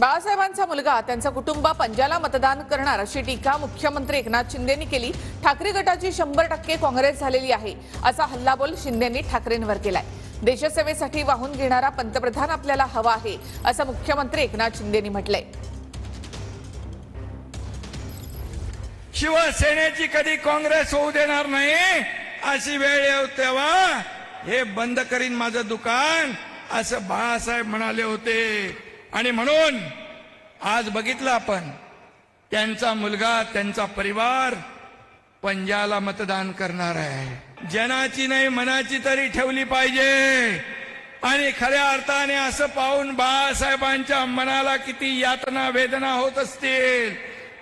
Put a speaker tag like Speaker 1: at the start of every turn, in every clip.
Speaker 1: बाळासाहेबांचा मुलगा त्यांचा कुटुंब पंजाला मतदान करणार अशी टीका मुख्यमंत्री एकनाथ शिंदेंनी केली। ठाकरे गटाची 100% काँग्रेस झालेली आहे असा हल्लाबोल शिंदेंनी ठाकरेंवर केलाय। देशसेवेसाठी वाहून घेणारा पंतप्रधान आपल्याला हवा आहे असं मुख्यमंत्री एकनाथ शिंदेंनी म्हटलंय।
Speaker 2: शिवसेनेची कधी काँग्रेस होऊ देणार नाही अशी वेळ येऊ तेव्हा हे बंद करीन माझं दुकान असं बाळासाहेब म्हणाले होते। आणि म्हणून आज बघितलं आपण त्यांचा मुलगा त्यांचा परिवार पंजाला मतदान करणार आहे। जनाची नाही मनाची तरी ठेवली पाहिजे। आणि खऱ्या अर्थाने असं पाहून बाळासाहेबांच्या मनाला किती यातना वेदना होत असतील,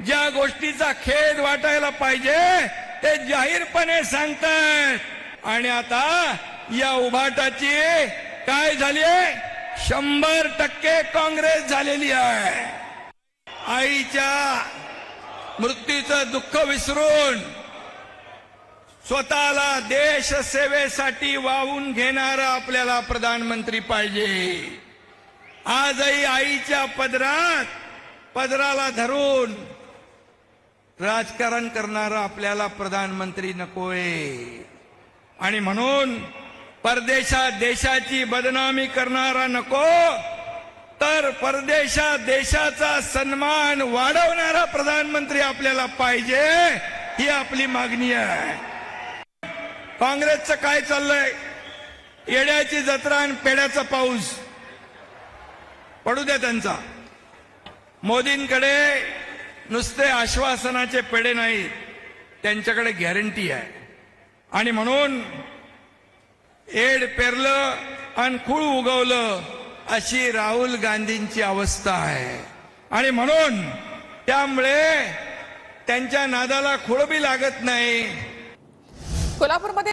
Speaker 2: ज्या गोष्टीचा खेद वाटायला पाहिजे ते जाहीरपणे सांगतात। आणि आता या उभाटाची काय झाली आहे, 100% काँग्रेस झालेली आहे। आईच्या मृत्यूचं दुःख विसरून स्वतःला देश सेवेसाठी वाहून घेणारा आपल्याला प्रधानमंत्री पाहिजे। आजही आईच्या पदराला धरून राजकारण करणारा आपल्याला प्रधानमंत्री नकोय। आणि म्हणून परदेशात देशाची बदनामी करणारा नको, तर परदेशात देशाचा सन्मान वाढवणारा प्रधानमंत्री आपल्याला पाहिजे, ही आपली मागणी आहे। काँग्रेसचं काय चाललंय, येड्याची जत्रा आणि पेड्याचा पाऊस पडू द्या त्यांचा। मोदींकडे नुसते आश्वासनाचे पेढे नाहीत, त्यांच्याकडे गॅरंटी आहे। आणि म्हणून एड पेरलं आणि खूळ उगवलं अशी राहुल गांधींची अवस्था आहे। आणि म्हणून त्यामुळे त्यांच्या नादाला खूळ बी लागत नाही।
Speaker 1: कोल्हापूरमध्ये